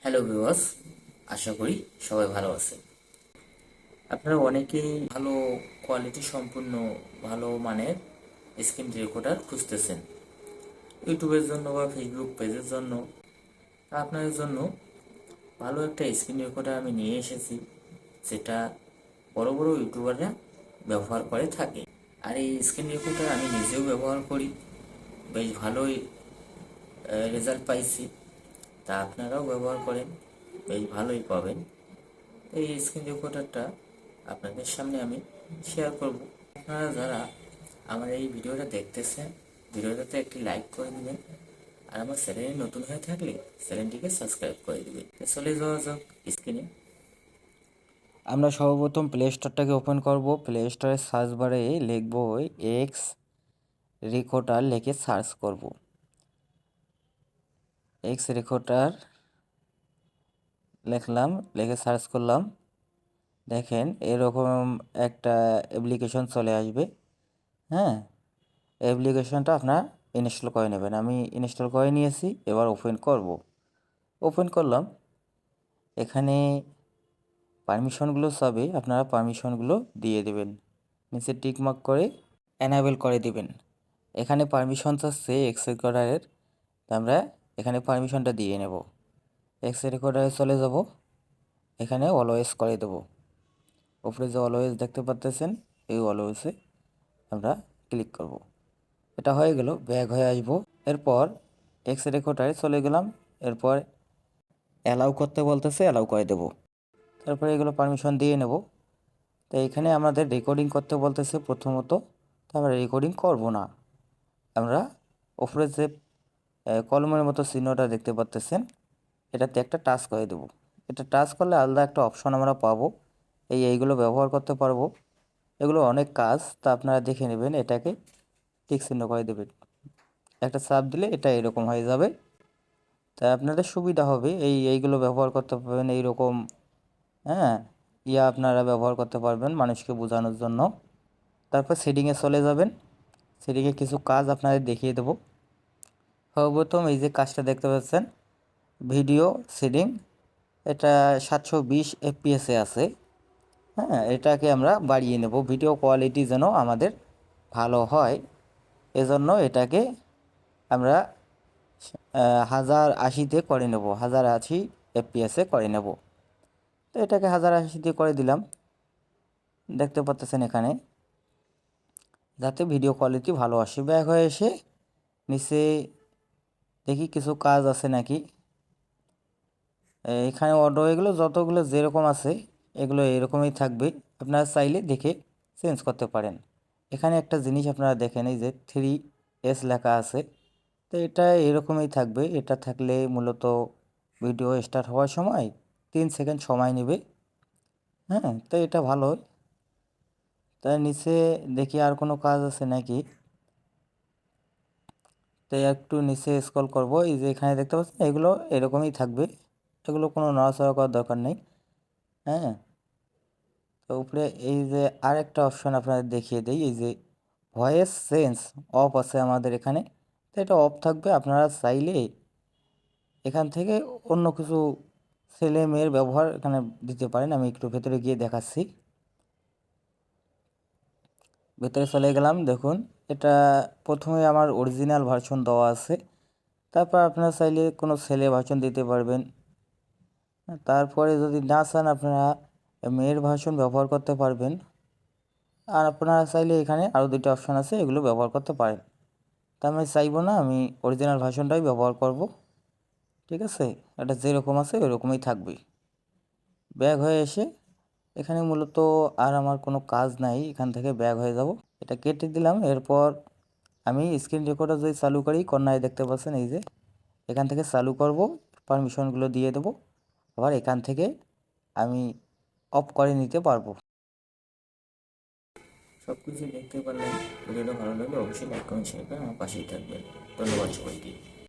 Hello viewers, আশা করি সবাই ভালো আছেন। আপনারা অনেকেই ভালো কোয়ালিটি সম্পূর্ণ ভালো মানের স্ক্রিন রেকর্ডার খুঁজতেছেন ইউটিউবের জন্য বা ফেসবুক পেজের জন্য। আপনাদের জন্য ভালো একটা স্ক্রিন রেকর্ডার আমি নিয়ে এসেছি, যেটা বড় বড় ইউটিউবাররা ব্যবহার করে থাকে। আর এই স্ক্রিন রেকর্ডার আমি নিজেও ব্যবহার করি, বেশ ভালোই রেজাল্ট পাইছি। তা আপনারাও ব্যবহার করেন, বেশ ভালোই পাবেন। এই স্ক্রিন রেকর্ডারটা আপনাদের সামনে আমি শেয়ার করব। আপনারা যারা আমার এই ভিডিওটা দেখতেছেন, ভিডিওটাতে একটি লাইক করে দিবেন, আর আমার চ্যানেলে নতুন হয়ে থাকলে চ্যানেলটিকে সাবস্ক্রাইব করে দিবেন। চলে যাওয়া যাক স্ক্রিনে। আমরা সর্বপ্রথম প্লে স্টোরটাকে ওপেন করব। প্লে স্টোরের সার্চ বারে লিখব এক্স রেকর্ডার, লিখে সার্চ করব। এক্স রেকর্ডার লিখলাম, লিখে সার্চ করলাম। দেখেন এরকম একটা অ্যাপ্লিকেশন চলে আসবে। হ্যাঁ, অ্যাপ্লিকেশনটা আপনার ইনস্টল করে নেবেন। আমি ইনস্টল করে নিয়েছি, এবার ওপেন করব। ওপেন করলাম। এখানে পারমিশনগুলো সবই আপনারা পারমিশনগুলো দিয়ে দেবেন, নিচে টিকমার্ক করে এনাবেল করে দিবেন। এখানে পারমিশন চাচ্ছে এক্স রেকর্ডারের, আমরা এখানে পারমিশনটা দিয়ে নেব। এক্স রেকর্ডারে চলে যাব, এখানে অলওয়েজ করে দেব। উপরে যে অলওয়েজ দেখতে পাচ্ছেন, এই অলওয়েজে আমরা ক্লিক করব। এটা হয়ে গেল, ব্যাক হয়ে আসবো। এরপর এক্স রেকর্ডারে চলে গেলাম। এরপর অ্যালাউ করতে বলতেছে, অ্যালাউ করে দেব। তারপরে এগুলো পারমিশন দিয়ে নেব। তো এখানে আমাদের রেকর্ডিং করতে বলতেছে প্রথমত, তো আমরা রেকর্ডিং করব না। আমরা উপরে যে কলমের মতো চিহ্নটা দেখতে পাচ্ছেন, এটাতে একটা টাচ করে দেব। এটা টাচ করলে আলাদা একটা অপশন আমরা পাবো, এইগুলো ব্যবহার করতে পারবো। এগুলো অনেক কাজ, তা আপনারা দেখে নেবেন। এটাকে টিক চিহ্ন করে দেবেন, একটা চাপ দিলে এটা এরকম হয়ে যাবে। তাই আপনাদের সুবিধা হবে, এইগুলো ব্যবহার করতে পারবেন এইরকম। হ্যাঁ, আপনারা ব্যবহার করতে পারবেন মানুষকে বোঝানোর জন্য। তারপর সেটিংয়ে চলে যাবেন। সেটিংয়ে কিছু কাজ আপনাদের দেখিয়ে দেব। সর্বপ্রথম এই যে কাজটা দেখতে পাচ্ছেন, ভিডিও সেটিং, এটা 720 এফপিএসে আছে। হ্যাঁ, এটাকে আমরা বাড়িয়ে নেব, ভিডিও কোয়ালিটি যেন আমাদের ভালো হয়। এজন্য এটাকে আমরা 1080-তে করে নেব, 1080 এফপিএসে করে নেব। তো এটাকে 1080-তে করে দিলাম, দেখতে পাচ্ছেন এখানে, যাতে ভিডিও কোয়ালিটি ভালো আসে। ব্যাক হয়ে এসে নিচে দেখি কিছু কাজ আছে নাকি। এখানে অর্ডার এগুলো যতগুলো যেরকম আছে এগুলো এরকমই থাকবে, আপনারা চাইলে দেখে চেঞ্জ করতে পারেন। এখানে একটা জিনিস আপনারা দেখেন, এই যে 3S লেখা আছে, তো এটা এরকমই থাকবে। এটা থাকলে মূলত ভিডিও স্টার্ট হওয়ার সময় 3 সেকেন্ড সময় নেবে। হ্যাঁ, তো এটা ভালো। তার নিচে দেখি আর কোনো কাজ আছে নাকি। তাই একটু নিচে স্ক্রল করব, এই যে এখানে দেখতে পাচ্ছেন এগুলো এরকমই থাকবে, এগুলো কোনো নড়াচড়া করার দরকার নেই। হ্যাঁ, তো উপরে এই যে আরেকটা অপশন আপনাদের দেখিয়ে দেই, এই যে ভয়েস চেঞ্জ অফ আছে আমাদের এখানে, তো এটা অফ থাকবে। আপনারা চাইলে এখান থেকে অন্য কিছু ছেলে মেয়ের ব্যবহার এখানে দিতে পারেন। আমি একটু ভেতরে গিয়ে দেখাচ্ছি। ভেতরে চলে গেলাম, দেখুন এটা প্রথমে আমার অরিজিনাল ভার্সন দেওয়া আছে। তারপর আপনারা চাইলে কোনো ছেলে ভার্সন দিতে পারবেন। তারপরে যদি না চান আপনারা মেয়ের ভার্সন ব্যবহার করতে পারবেন। আর আপনারা চাইলে এখানে আরও দুটো অপশান আছে, এগুলো ব্যবহার করতে পারেন। তা আমি চাইবো না, আমি অরিজিনাল ভার্সনটাই ব্যবহার করব। ঠিক আছে, এটা যেরকম আছে ওইরকমই থাকবে। ব্যাক হয়ে এসে এখানে মূলত আর আমার কোনো কাজ নাই, এখান থেকে ব্যাক হয়ে যাব। এটা কেটে দিলাম। এরপর আমি স্ক্রিন রেকর্ডার যদি চালু করি, কর্নারে দেখতে পাচ্ছেন এই যে এখান থেকে চালু করব, পারমিশনগুলো দিয়ে দেবো। আবার এখান থেকে আমি অফ করে নিতে পারবো। সব কিছু দেখতে পারলেন। ভিডিওটা ভালো লাগলে অবশ্যই লাইক কমেন্ট শেয়ার করে আমার পাশেই থাকবেন। ধন্যবাদ সবাইকে।